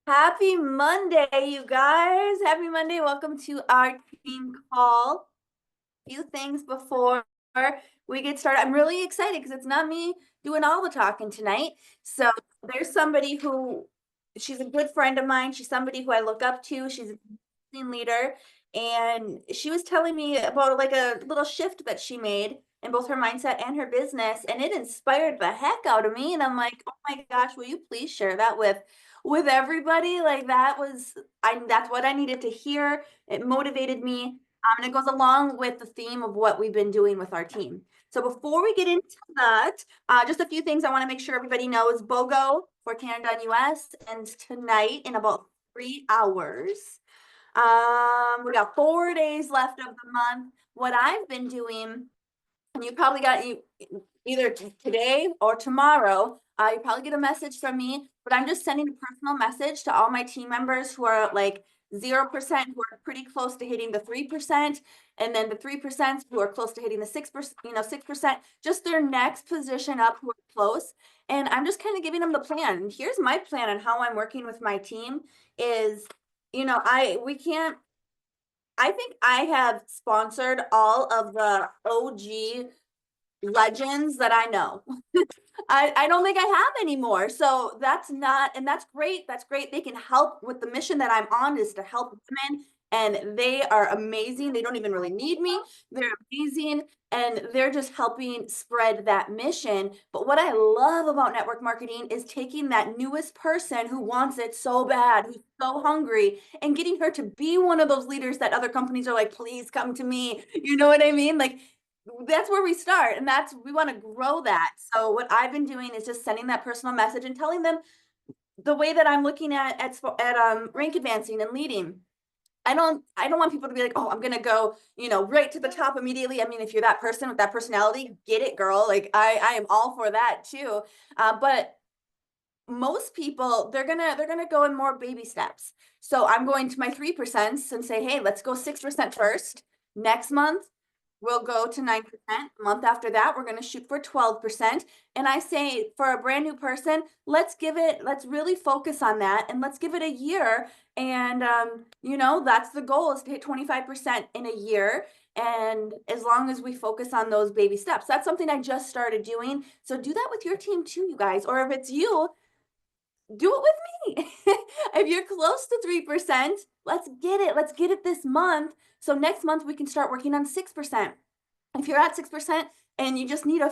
Happy Monday, you guys. Happy Monday. Welcome to our team call. Few things before we get started. I'm really excited because it's not me doing all the talking tonight. So there's somebody who she's a good friend of mine. She's somebody who I look up to. She's a team leader. And she was telling me about like a little shift that she made in both her mindset and her business. And it inspired the heck out of me. And I'm like, oh my gosh, will you please share that with everybody? Like that's what I needed to hear. It motivated me. And it goes along with the theme of what we've been doing with our team. So before we get into that, just a few things I want to make sure everybody knows. BOGO for Canada and US ends tonight in about 3 hours. We got 4 days left of the month. What I've been doing, and you probably got you either today or tomorrow. You probably get a message from me, but I'm just sending a personal message to all my team members who are like 0%, who are pretty close to hitting the 3%, and then the 3% who are close to hitting the 6%, 6%, just their next position up who are close. And I'm just kind of giving them the plan. And here's my plan on how I'm working with my team is, I think I have sponsored all of the OG legends that I know. I don't think I have anymore. So that's not, and that's great. That's great. They can help with the mission that I'm on is to help women. And they are amazing. They don't even really need me. They're amazing. And they're just helping spread that mission. But what I love about network marketing is taking that newest person who wants it so bad, who's so hungry, and getting her to be one of those leaders that other companies are like, please come to me. You know what I mean? Like, that's where we start, and we want to grow that. So what I've been doing is just sending that personal message and telling them the way that I'm looking at rank advancing and leading. I don't want people to be like, oh, I'm gonna go, right to the top immediately. I mean, if you're that person with that personality, get it, girl. Like I am all for that too. But most people, they're gonna go in more baby steps. So I'm going to my 3% and say, hey, let's go 6% first. Next month, we'll go to 9%. A month after that, we're going to shoot for 12%. And I say for a brand new person, let's really focus on that and let's give it a year. And, that's the goal is to hit 25% in a year. And as long as we focus on those baby steps, that's something I just started doing. So do that with your team too, you guys. Or if it's you, do it with me. If you're close to 3%, let's get it. Let's get it this month. So next month we can start working on 6%. If you're at 6% and you just need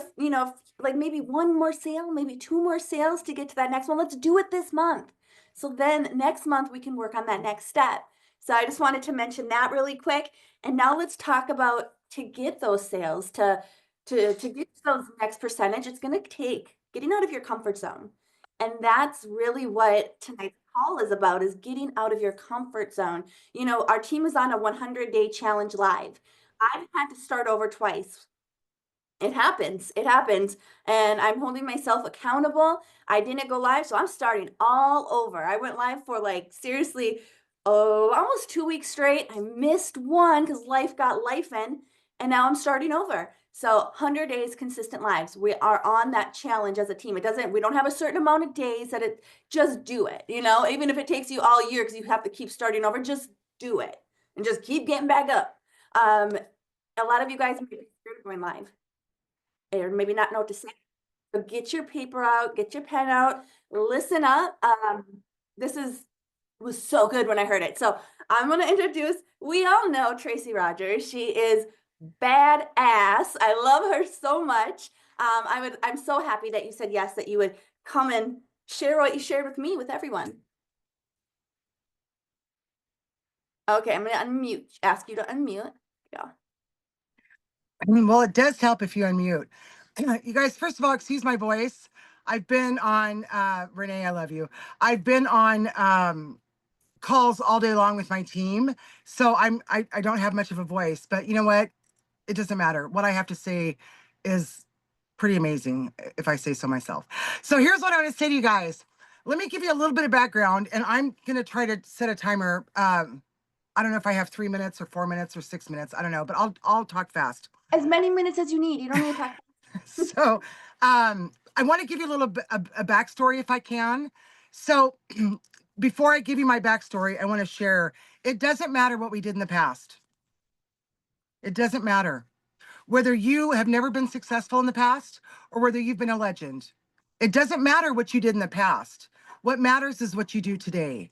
like maybe one more sale, maybe two more sales to get to that next one, let's do it this month. So then next month we can work on that next step. So I just wanted to mention that really quick. And now let's talk about to get those sales, to get those next percentage, it's going to take getting out of your comfort zone. And that's really what tonight's call is about, is getting out of your comfort zone. Our team is on a 100-day challenge live. I've had to start over twice. It happens. It happens. And I'm holding myself accountable. I didn't go live, so I'm starting all over. I went live for seriously, almost 2 weeks straight. I missed one because life got lifing, and now I'm starting over. So 100 days consistent lives. We are on that challenge as a team. We don't have a certain amount of days just do it, even if it takes you all year because you have to keep starting over, just do it and just keep getting back up. A lot of you guys may be scared of going live or maybe not know what to say. So get your paper out, get your pen out, listen up. This was so good when I heard it. So I'm going to introduce, we all know Tracy Rogers. She is badass. I love her so much. I'm so happy that you said yes, that you would come and share what you shared with me, with everyone. Okay, I'm going to ask you to unmute. Yeah. Well, it does help if you unmute. You guys, first of all, excuse my voice. I've been on, Renee, I love you. I've been on calls all day long with my team. So I don't have much of a voice, but you know what? It doesn't matter. What I have to say is pretty amazing, if I say so myself. So here's what I want to say to you guys. Let me give you a little bit of background, and I'm going to try to set a timer. I don't know if I have 3 minutes or 4 minutes or 6 minutes. I don't know, but I'll talk fast. As many minutes as you need. You don't need to talk. So I want to give you a little bit a backstory if I can. So before I give you my backstory, I want to share, it doesn't matter what we did in the past. It doesn't matter whether you have never been successful in the past or whether you've been a legend. It doesn't matter what you did in the past. What matters is what you do today.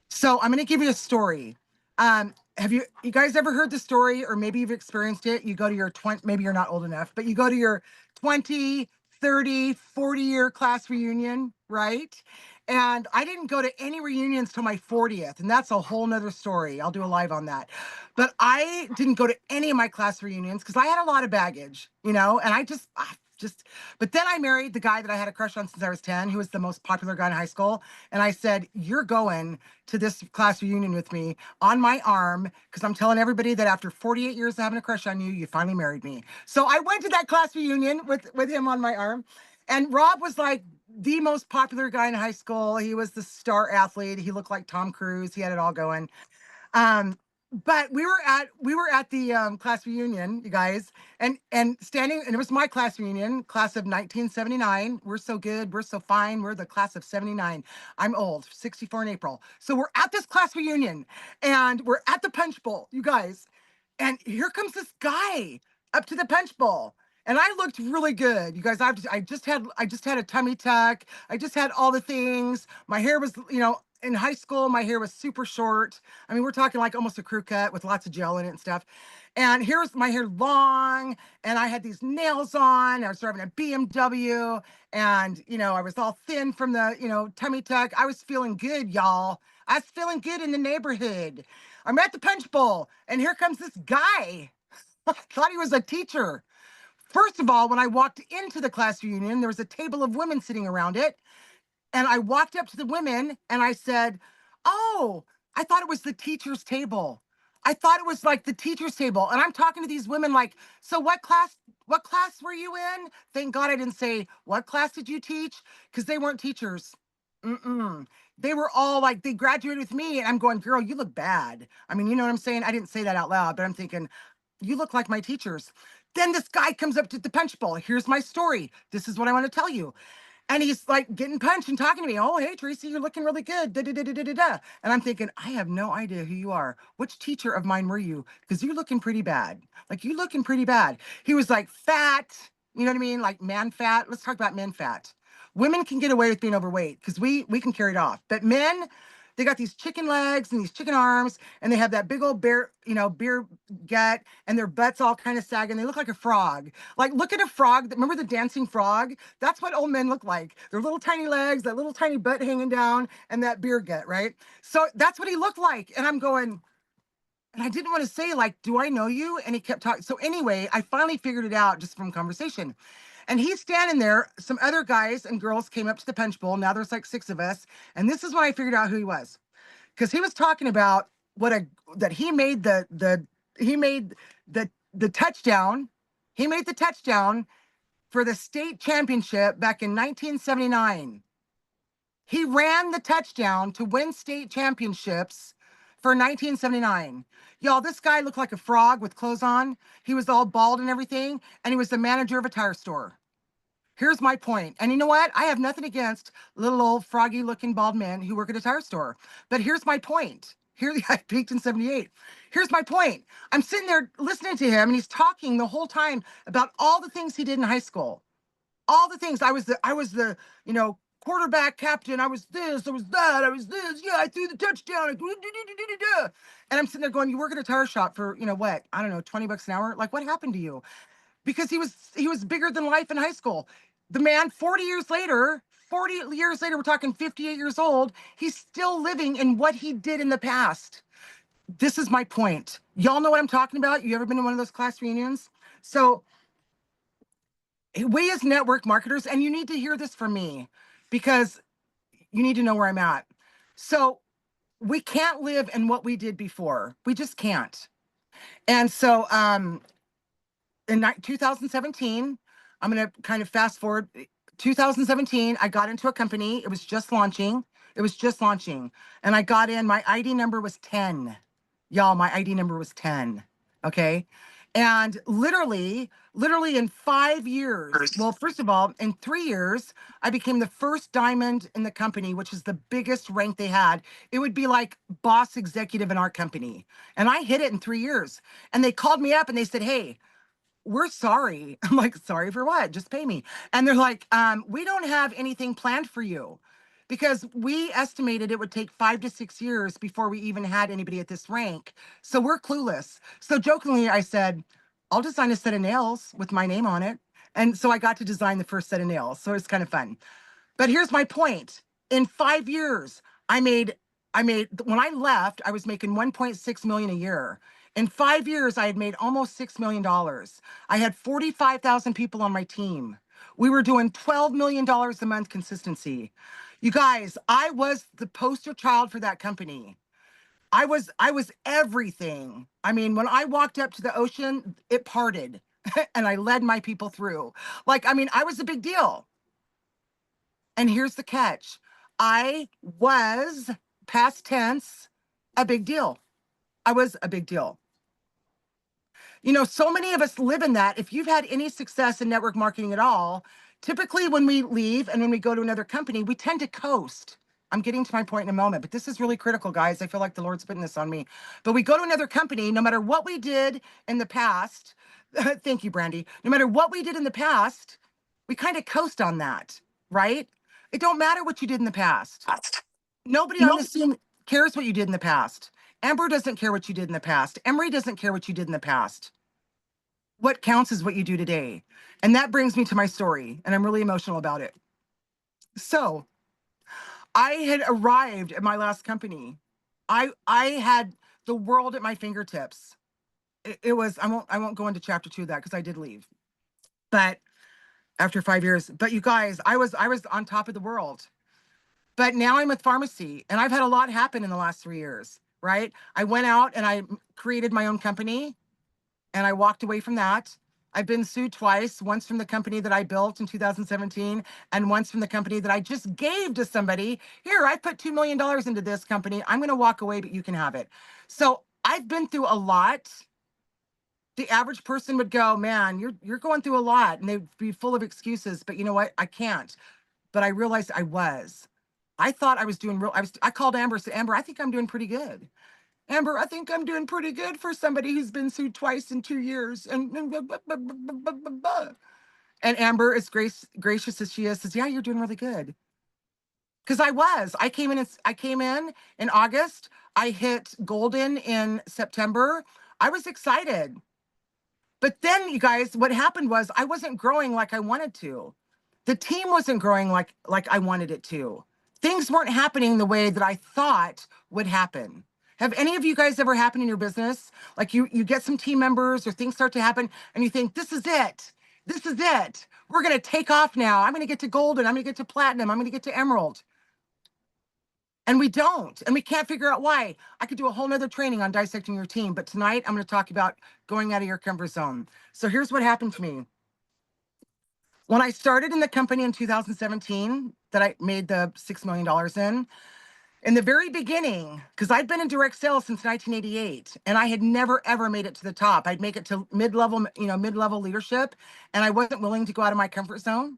So I'm going to give you a story. Have you guys ever heard the story, or maybe you've experienced it? You go to your 20, maybe you're not old enough, but you go to your 20, 30, 40-year class reunion, right? And I didn't go to any reunions till my 40th, and that's a whole nother story. I'll do a live on that. But I didn't go to any of my class reunions because I had a lot of baggage, and but then I married the guy that I had a crush on since I was 10, who was the most popular guy in high school. And I said, you're going to this class reunion with me on my arm, because I'm telling everybody that after 48 years of having a crush on you, you finally married me. So I went to that class reunion with him on my arm. And Rob was like the most popular guy in high school. He was the star athlete. He looked like Tom Cruise. He had it all going. Um, but we were at the class reunion, you guys, and standing, and it was my class reunion, class of 1979. We're so good, we're so fine. We're the class of 79. I'm old, 64 in April. So we're at this class reunion, and we're at the punch bowl, you guys. And here comes this guy up to the punch bowl. And I looked really good. You guys, I just had a tummy tuck. I just had all the things. My hair was, in high school, my hair was super short. I mean, we're talking like almost a crew cut with lots of gel in it and stuff. And here's my hair long, and I had these nails on. I was driving a BMW, and I was all thin from the, tummy tuck. I was feeling good, y'all. I was feeling good in the neighborhood. I'm at the punch bowl, and here comes this guy. I thought he was a teacher. First of all, when I walked into the class reunion, there was a table of women sitting around it. And I walked up to the women and I said, oh, I thought it was the teacher's table. I thought it was like the teacher's table. And I'm talking to these women like, so what class were you in? Thank God I didn't say, what class did you teach? Because they weren't teachers. Mm-mm. They were all like, they graduated with me. And I'm going, girl, you look bad. I mean, you know what I'm saying? I didn't say that out loud, but I'm thinking, you look like my teachers. Then this guy comes up to the punch bowl. Here's my story. This is what I want to tell you. And he's like getting punched and talking to me. Oh, hey, Tracy, you're looking really good. Da, da, da, da, da, da, da. And I'm thinking, I have no idea who you are. Which teacher of mine were you? Because you're looking pretty bad. Like, you looking pretty bad. He was like fat. You know what I mean? Like man fat. Let's talk about men fat. Women can get away with being overweight because we can carry it off. But men, they got these chicken legs and these chicken arms, and they have that big old beer gut, and their butts all kind of sagging. They look like a frog. Like, look at a frog. Remember the dancing frog? That's what old men look like. Their little tiny legs, that little tiny butt hanging down, and that beer gut, right? So that's what he looked like. And I'm going, and I didn't want to say, like, do I know you? And he kept talking. So anyway, I finally figured it out just from conversation. And he's standing there. Some other guys and girls came up to the punch bowl. Now there's like 6 of us. And this is when I figured out who he was. Because he was talking about that he made the touchdown. He made the touchdown for the state championship back in 1979. He ran the touchdown to win state championships for 1979. Y'all, this guy looked like a frog with clothes on. He was all bald and everything, and he was the manager of a tire store. Here's my point. And you know what? I have nothing against little old froggy looking bald men who work at a tire store. But here's my point. Here I peaked in 78. Here's my point. I'm sitting there listening to him, and he's talking the whole time about all the things he did in high school. All the things. I was the quarterback captain. I was this, I was that, I was this. Yeah, I threw the touchdown. And I'm sitting there going, you work at a tire shop for, what? I don't know, 20 bucks an hour? Like, what happened to you? Because he was bigger than life in high school. The man, 40 years later, we're talking 58 years old, he's still living in what he did in the past. This is my point. Y'all know what I'm talking about? You ever been to one of those class reunions? So we as network marketers, and you need to hear this from me because you need to know where I'm at. So we can't live in what we did before. We just can't. And so in 2017, I'm going to kind of fast forward. 2017, I got into a company. It was just launching. And I got in, my ID number was 10. Y'all, my ID number was 10. Okay. And literally in 5 years, well, first of all, in 3 years, I became the first diamond in the company, which is the biggest rank they had. It would be like boss executive in our company. And I hit it in 3 years. And they called me up and they said, hey, we're sorry. I'm like, sorry for what? Just pay me. And they're like, we don't have anything planned for you because we estimated it would take 5 to 6 years before we even had anybody at this rank. So we're clueless. So jokingly, I said, I'll design a set of nails with my name on it. And so I got to design the first set of nails. So it's kind of fun. But here's my point. In 5 years, when I left, I was making 1.6 million a year. In 5 years, I had made almost $6 million. I had 45,000 people on my team. We were doing $12 million a month consistency. You guys, I was the poster child for that company. I was everything. I mean, when I walked up to the ocean, it parted and I led my people through. Like, I mean, I was a big deal. And here's the catch. I was, past tense, a big deal. I was a big deal. You know, so many of us live in that. If you've had any success in network marketing at all, typically when we leave and when we go to another company, we tend to coast. I'm getting to my point in a moment, but this is really critical, guys. I feel like the Lord's putting this on me. But we go to another company, no matter what we did in the past. Thank you, Brandy. No matter what we did in the past, we kind of coast on that, right? It don't matter what you did in the past. Nobody on this team cares what you did in the past. Amber doesn't care what you did in the past. Emery doesn't care what you did in the past. What counts is what you do today. And that brings me to my story, and I'm really emotional about it. So I had arrived at my last company. I had the world at my fingertips. It was, I won't go into chapter 2 of that because I did leave. But after 5 years, but you guys, I was on top of the world. But now I'm with pharmacy and I've had a lot happen in the last 3 years, right? I went out and I created my own company and I walked away from that. I've been sued twice, once from the company that I built in 2017 and once from the company that I just gave to somebody. Here, I put $2 million into this company. I'm going to walk away, but you can have it. So I've been through a lot. The average person would go, man, you're going through a lot, and they'd be full of excuses, but you know what? I can't. But I realized I was. I thought I was doing I called Amber and said, Amber, I think I'm doing pretty good. Amber, I think I'm doing pretty good for somebody who's been sued twice in 2 years. And Amber, as gracious as she is, says, yeah, you're doing really good. Because I was. I came in August. I hit golden in September. I was excited. But then, you guys, what happened was I wasn't growing like I wanted to. The team wasn't growing like I wanted it to. Things weren't happening the way that I thought would happen. Have any of you guys ever happened in your business? Like you get some team members or things start to happen and you think, this is it. This is it. We're going to take off now. I'm going to get to golden. I'm going to get to platinum. I'm going to get to emerald. And we don't, and we can't figure out why. I could do a whole nother training on dissecting your team, but tonight I'm going to talk about going out of your comfort zone. So here's what happened to me. When I started in the company in 2017, that I made the $6 million in the very beginning, because I'd been in direct sales since 1988, and I had never, ever made it to the top. I'd make it to mid-level, mid-level leadership, and I wasn't willing to go out of my comfort zone.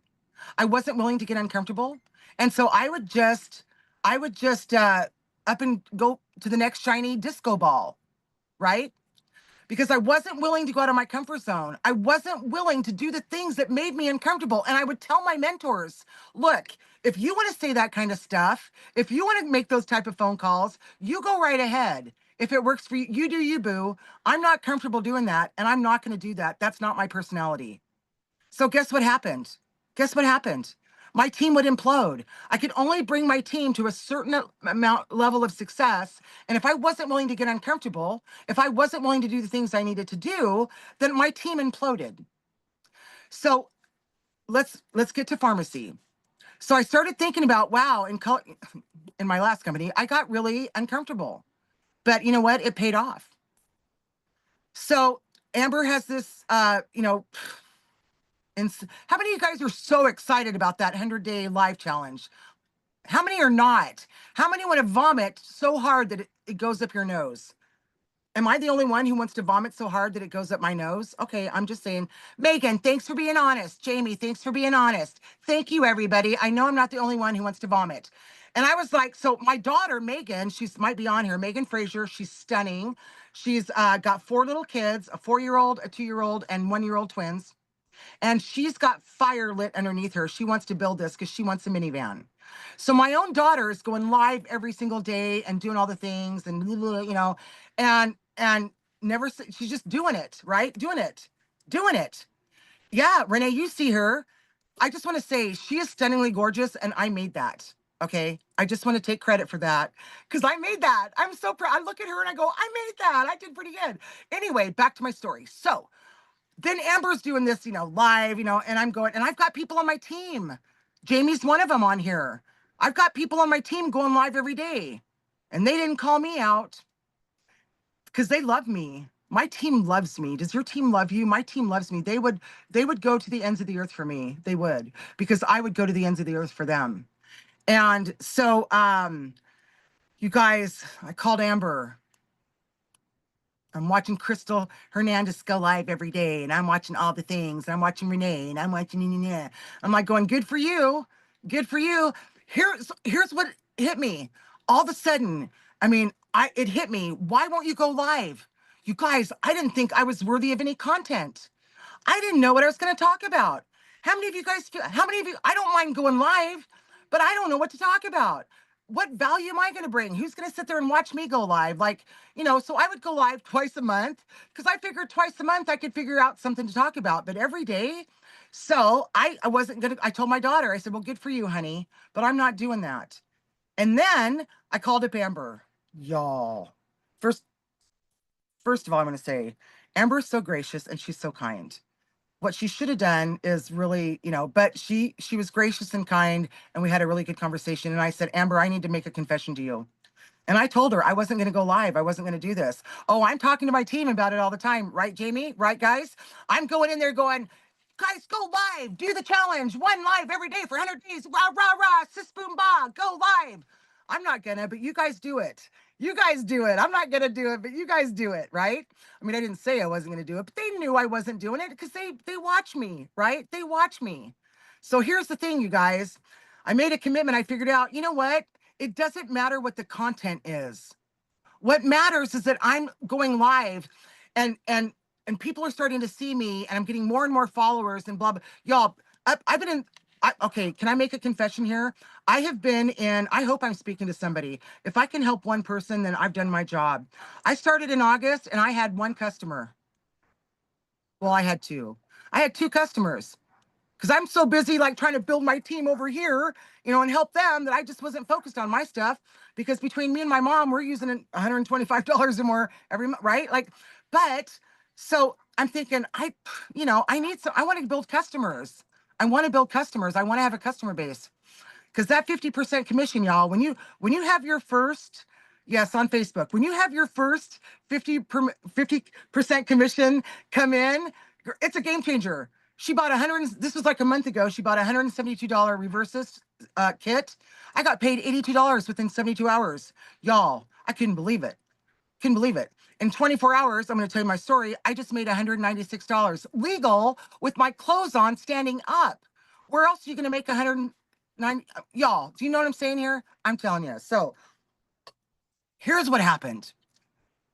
I wasn't willing to get uncomfortable. And so I would just up and go to the next shiny disco ball, right? Because I wasn't willing to go out of my comfort zone. I wasn't willing to do the things that made me uncomfortable. And I would tell my mentors, look, if you want to say that kind of stuff, if you want to make those type of phone calls, you go right ahead. If it works for you, you do you, boo. I'm not comfortable doing that, and I'm not going to do that. That's not my personality. So guess what happened? Guess what happened? My team would implode. I could only bring my team to a certain amount level of success. And if I wasn't willing to get uncomfortable, if I wasn't willing to do the things I needed to do, then my team imploded. So let's get to pharmacy. So I started thinking about, wow, in my last company, I got really uncomfortable. But you know what? It paid off. So Amber has this, and how many of you guys are so excited about that 100-day live challenge? How many are not? How many want to vomit so hard that it goes up your nose? Am I the only one who wants to vomit so hard that it goes up my nose? Okay, I'm just saying. Megan, thanks for being honest. Jamie, thanks for being honest. Thank you, everybody. I know I'm not the only one who wants to vomit. And I was like, so my daughter, Megan, she's might be on here, Megan Frazier, she's stunning. She's got 4 little kids, a 4-year-old, a 2-year-old, and 1-year-old twins. And she's got fire lit underneath her. She wants to build this because she wants a minivan. So my own daughter is going live every single day and doing all the things and and never she's just doing it, right? Doing it. Yeah, Renee, you see her. I just want to say she is stunningly gorgeous, and I made that. Okay, I just want to take credit for that because I made that. I'm so proud. I look at her and I go, I made that. I did pretty good. Anyway, back to my story. So then Amber's doing this, live, and I'm going, and I've got people on my team. Jamie's one of them on here. I've got people on my team going live every day, and they didn't call me out because they love me. My team loves me. Does your team love you? My team loves me. They would go to the ends of the earth for me. They would, because I would go to the ends of the earth for them. And so, you guys, I called Amber. I'm watching Crystal Hernandez go live every day, and I'm watching all the things. And I'm watching Renee, and I'm watching. I'm like going, good for you, good for you. Here's what hit me. All of a sudden, I mean, it hit me. Why won't you go live? You guys, I didn't think I was worthy of any content. I didn't know what I was going to talk about. How many of you guys feel, how many of you, I don't mind going live, but I don't know what to talk about. What value am I going to bring? Who's going to sit there and watch me go live? Like, so I would go live twice a month because I figured twice a month I could figure out something to talk about, but every day. So I wasn't going to, I told my daughter, I said, well, good for you, honey, but I'm not doing that. And then I called up Amber. Y'all, first, first of all, I'm going to say, Amber is so gracious and she's so kind. What she should have done is really, but she was gracious and kind, and we had a really good conversation. And I said, Amber, I need to make a confession to you. And I told her I wasn't going to go live. I wasn't going to do this. Oh, I'm talking to my team about it all the time. Right, Jamie? Right, guys? I'm going in there going, guys, go live. Do the challenge. One live every day for 100 days. Rah, rah, rah. Sis, boom, bah. Go live. I'm not going to, but you guys do it. You guys do it. I'm not going to do it, but you guys do it, right? I mean, I didn't say I wasn't going to do it, but they knew I wasn't doing it because they watch me, right? They watch me. So here's the thing, you guys. I made a commitment. I figured out, you know what? It doesn't matter what the content is. What matters is that I'm going live and and people are starting to see me and I'm getting more and more followers and blah blah. Y'all, I've been in okay, can I make a confession here? I have been in, I hope I'm speaking to somebody. If I can help one person, then I've done my job. I started in August and I had one customer. Well, I had two. I had two customers because I'm so busy like trying to build my team over here, and help them that I just wasn't focused on my stuff because between me and my mom, we're using $125 or more every month, right? Like, but so I'm thinking, I need some, I want to build customers. I want to build customers. I want to have a customer base because that 50% commission, y'all, when you have your first, yes, on Facebook, when you have your first 50% commission come in, it's a game changer. She bought this was like a month ago. She bought $172 reverses kit. I got paid $82 within 72 hours. Y'all, I couldn't believe it. Couldn't believe it. In 24 hours, I'm going to tell you my story. I just made $196 legal with my clothes on standing up. Where else are you going to make 109? Y'all, do you know what I'm saying here? I'm telling you. So here's what happened.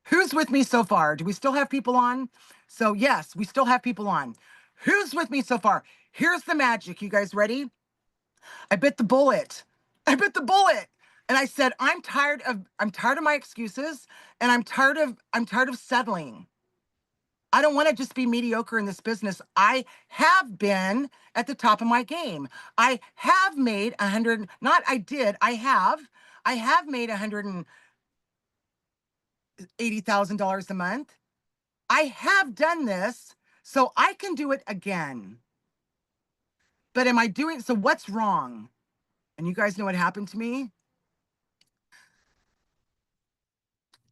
Who's with me so far? Do we still have people on? So yes, we still have people on. Who's with me so far? Here's the magic. You guys ready? I bit the bullet. I bit the bullet. And I said, I'm tired of my excuses and I'm tired of settling. I don't want to just be mediocre in this business. I have been at the top of my game. I have made I have made $180,000 a month. I have done this, so I can do it again. But am I doing, so what's wrong? And you guys know what happened to me?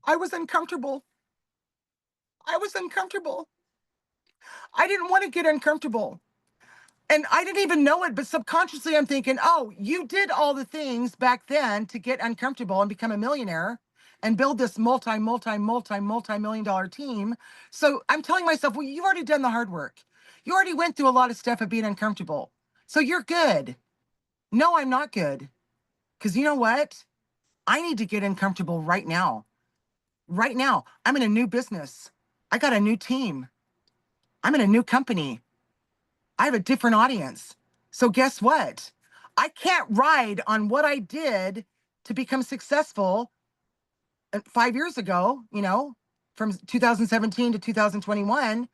I was uncomfortable. I was uncomfortable. I didn't want to get uncomfortable. And I didn't even know it, but subconsciously I'm thinking, oh, you did all the things back then to get uncomfortable and become a millionaire. and build this multi-million dollar team. So I'm telling myself, well, you've already done the hard work. You already went through a lot of stuff of being uncomfortable. So you're good. No, I'm not good. Because you know what? I need to get uncomfortable right now. Right now, I'm in a new business. I got a new team. I'm in a new company. I have a different audience. So guess what? I can't ride on what I did to become successful 5 years ago, from 2017 to 2021.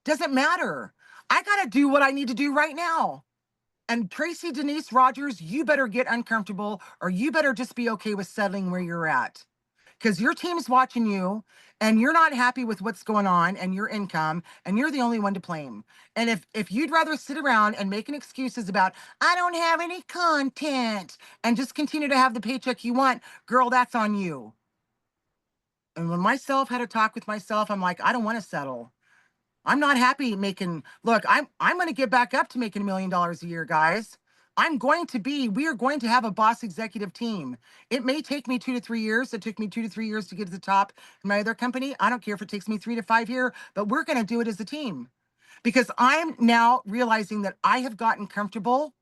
Doesn't matter. I got to do what I need to do right now. And Tracy Denise Rogers, you better get uncomfortable, or you better just be okay with settling where you're at. Because your team's watching you and you're not happy with what's going on and your income, and you're the only one to blame. And if you'd rather sit around and making excuses about, I don't have any content, and just continue to have the paycheck you want, girl, that's on you. And when myself had a talk with myself, I'm like, I don't want to settle. I'm not happy making, look, I'm going to get back up to making $1 million a year, guys. We are going to have a boss executive team. It may take me 2 to 3 years. It took me 2 to 3 years to get to the top in my other company. I don't care if it takes me 3 to 5 years, but we're going to do it as a team, because I'm now realizing that I have gotten comfortable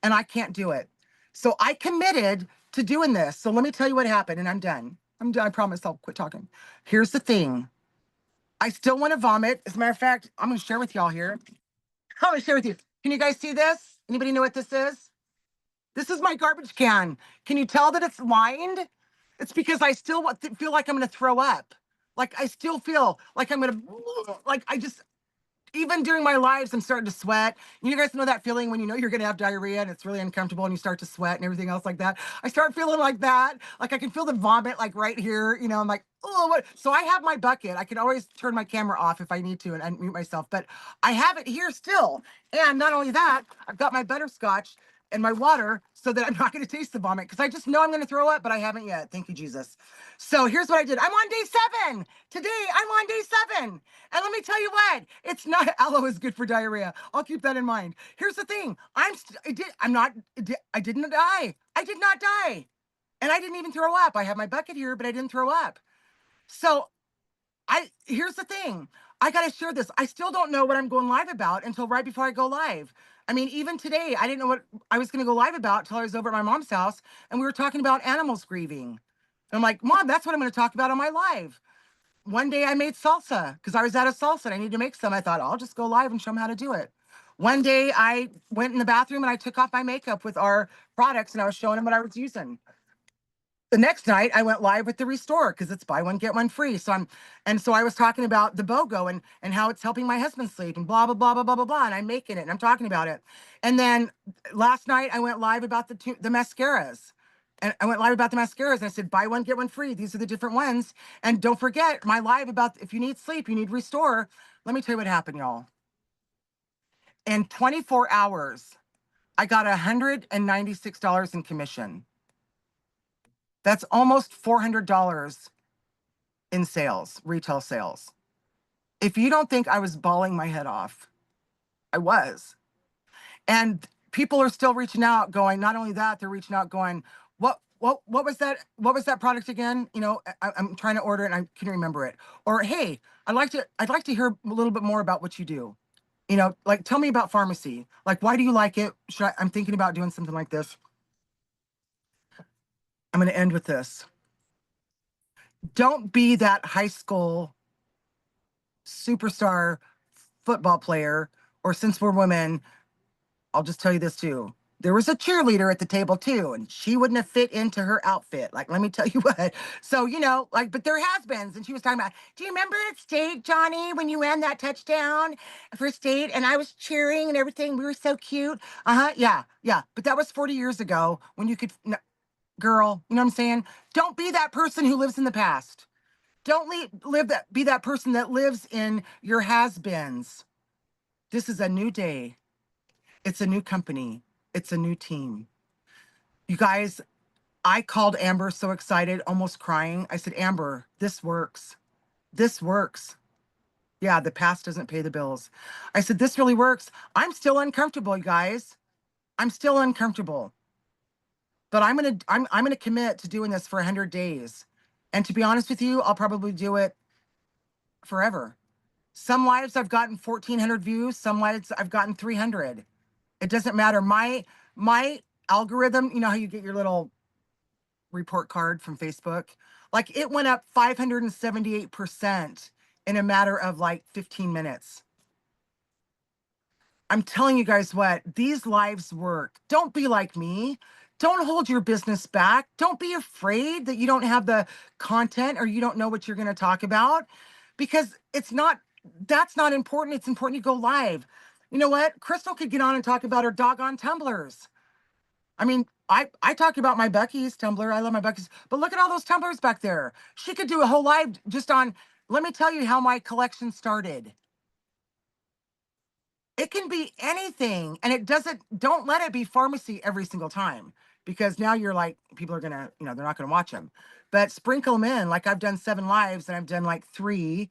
and I can't do it. So I committed to doing this. So let me tell you what happened, and I'm done. I'm done. I promise I'll quit talking. Here's the thing. I still want to vomit. As a matter of fact, I'm going to share with y'all here. I'm going to share with you. Can you guys see this? Anybody know what this is? This is my garbage can. Can you tell that it's lined? It's because I still feel like I'm going to throw up. Like I still feel like I'm going to, like I just, even during my lives, I'm starting to sweat. You guys know that feeling when you know you're going to have diarrhea and it's really uncomfortable and you start to sweat and everything else like that. I start feeling like that. Like I can feel the vomit like right here. I'm like, oh, what? So I have my bucket. I can always turn my camera off if I need to and unmute myself, but I have it here still. And not only that, I've got my butterscotch and my water so that I'm not going to taste the vomit, because I just know I'm going to throw up, but I haven't yet. Thank you, Jesus. So here's what I did. I'm on day 7. Today, I'm on day 7. And let me tell you what, it's not, aloe is good for diarrhea. I'll keep that in mind. Here's the thing. I didn't die. I did not die. And I didn't even throw up. I have my bucket here, but I didn't throw up. So here's the thing. I got to share this. I still don't know what I'm going live about until right before I go live. I mean, even today, I didn't know what I was going to go live about until I was over at my mom's house and we were talking about animals grieving. And I'm like, Mom, that's what I'm going to talk about on my live. One day I made salsa because I was out of salsa and I needed to make some. I thought, I'll just go live and show them how to do it. One day I went in the bathroom and I took off my makeup with our products and I was showing them what I was using. The next night I went live with the Restore because it's buy one, get one free. So I was talking about the BOGO and how it's helping my husband sleep and blah, blah, blah, blah, blah, blah, blah. And I'm making it and I'm talking about it. And then last night I went live about the mascaras. And I went live about the mascaras and I said, buy one, get one free. These are the different ones. And don't forget my live about if you need sleep, you need Restore. Let me tell you what happened, y'all. In 24 hours, I got $196 in commission. That's almost $400 in sales, retail sales. If you don't think I was bawling my head off, I was. And people are still reaching out going, not only that, they're reaching out going, what was that? What was that product again? I'm trying to order it and I can't remember it. Or, hey, I'd like to hear a little bit more about what you do. Like tell me about pharmacy. Like, why do you like it? I'm thinking about doing something like this. I'm going to end with this. Don't be that high school superstar football player, or since we're women, I'll just tell you this too. There was a cheerleader at the table too, and she wouldn't have fit into her outfit. Like, let me tell you what. So, but there has been, and she was talking about, do you remember at state, Johnny, when you ran that touchdown for state and I was cheering and everything? We were so cute. Uh-huh. Yeah. Yeah. But that was 40 years ago when you could, girl, you know what I'm saying? Don't be that person who lives in the past. Don't be that person that lives in your has-beens. This is a new day. It's a new company. It's a new team. You guys, I called Amber so excited, almost crying. I said, Amber, this works. This works. Yeah, the past doesn't pay the bills. I said, this really works. I'm still uncomfortable, you guys. I'm still uncomfortable. But I'm gonna commit to doing this for 100 days. And to be honest with you, I'll probably do it forever. Some lives I've gotten 1,400 views, some lives I've gotten 300. It doesn't matter. My algorithm, you know how you get your little report card from Facebook? Like it went up 578% in a matter of like 15 minutes. I'm telling you guys what, these lives work. Don't be like me. Don't hold your business back. Don't be afraid that you don't have the content or you don't know what you're going to talk about, because that's not important. It's important you go live. You know what? Crystal could get on and talk about her doggone tumblers. I mean, I talk about my Bucky's tumbler. I love my Bucky's, but look at all those tumblers back there. She could do a whole live just on, let me tell you how my collection started. It can be anything, and don't let it be pharmacy every single time, because now you're like, people are gonna, they're not gonna watch them. But sprinkle them in. Like I've done 7 lives and I've done like 3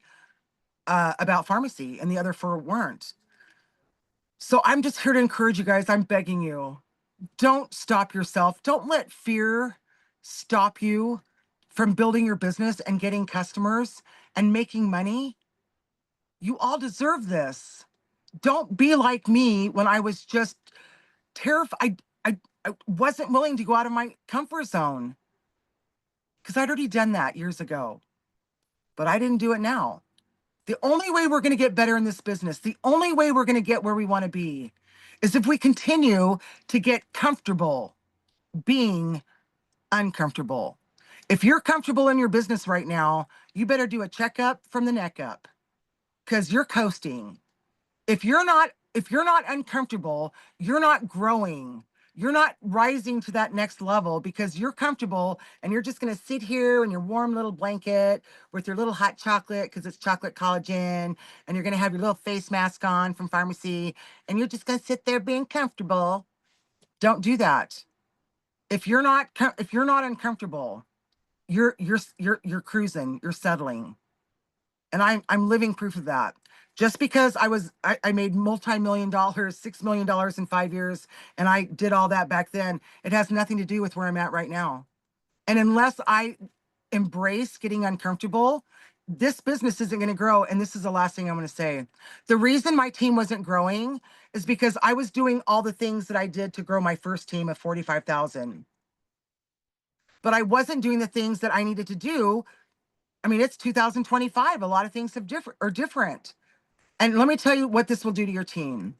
about pharmacy and the other 4 weren't. So I'm just here to encourage you guys. I'm begging you, don't stop yourself. Don't let fear stop you from building your business and getting customers and making money. You all deserve this. Don't be like me when I was just terrified. I wasn't willing to go out of my comfort zone because I'd already done that years ago, but I didn't do it now. The only way we're going to get better in this business, the only way we're going to get where we want to be, is if we continue to get comfortable being uncomfortable. If you're comfortable in your business right now, you better do a checkup from the neck up, because you're coasting. If you're not uncomfortable, you're not growing. You're not rising to that next level because you're comfortable and you're just going to sit here in your warm little blanket with your little hot chocolate because it's chocolate collagen, and you're going to have your little face mask on from pharmacy, and you're just going to sit there being comfortable. Don't do that. If you're not uncomfortable, you're cruising, you're settling. And I'm living proof of that. Just because I made multi-million dollars, $6 million in 5 years, and I did all that back then, it has nothing to do with where I'm at right now. And unless I embrace getting uncomfortable, this business isn't going to grow. And this is the last thing I'm going to say. The reason my team wasn't growing is because I was doing all the things that I did to grow my first team of 45,000. But I wasn't doing the things that I needed to do. I mean, it's 2025. A lot of things are different. And let me tell you what this will do to your team.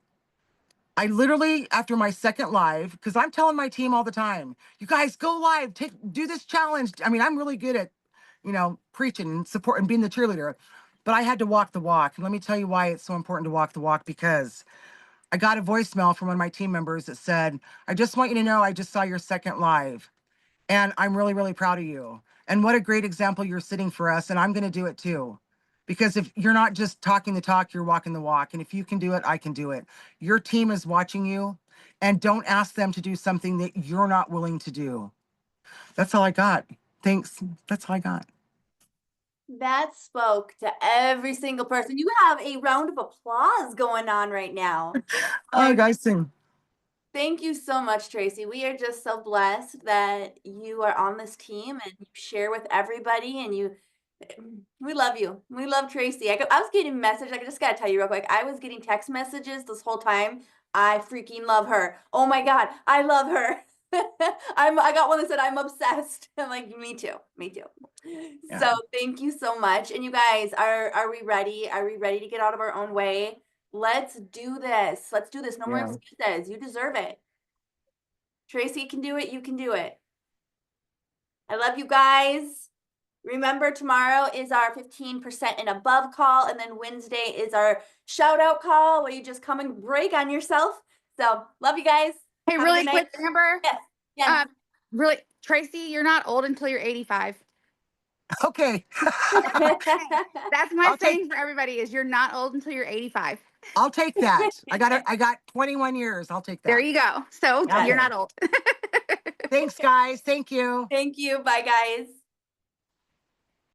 I literally, after my second live, because I'm telling my team all the time, you guys go live, do this challenge. I mean, I'm really good at, preaching and support and being the cheerleader, but I had to walk the walk. And let me tell you why it's so important to walk the walk, because I got a voicemail from one of my team members that said, I just want you to know, I just saw your second live. And I'm really, really proud of you. And what a great example you're setting for us. And I'm going to do it too. Because if you're not just talking the talk, you're walking the walk. And if you can do it, I can do it. Your team is watching you. And don't ask them to do something that you're not willing to do. That's all I got. Thanks. That's all I got. That spoke to every single person. You have a round of applause going on right now. Oh, guys, sing. Thank you so much, Tracy. We are just so blessed that you are on this team and you share with everybody, and we love you. We love Tracy. I was getting messages. I just got to tell you real quick. I was getting text messages this whole time. I freaking love her. Oh my God, I love her. I got one that said I'm obsessed. I'm like, me too. Me too. Yeah. So thank you so much. And you guys, are we ready? Are we ready to get out of our own way? Let's do this. Let's do this. No more Yeah. excuses. You deserve it. Tracy can do it. You can do it. I love you guys. Remember, tomorrow is our 15% and above call, and then Wednesday is our shout out call where you just come and break on yourself. So love you guys. Hey, Have a really good quick, night. Amber. Yes. Yes. Really, Tracy, you're not old until you're 85. Okay. That's my I'll saying for everybody is you're not old until you're 85. I'll take that. I got 21 years. I'll take that. There you go. So Okay. you're not old. Thanks, guys. Thank you. Thank you. Bye, guys.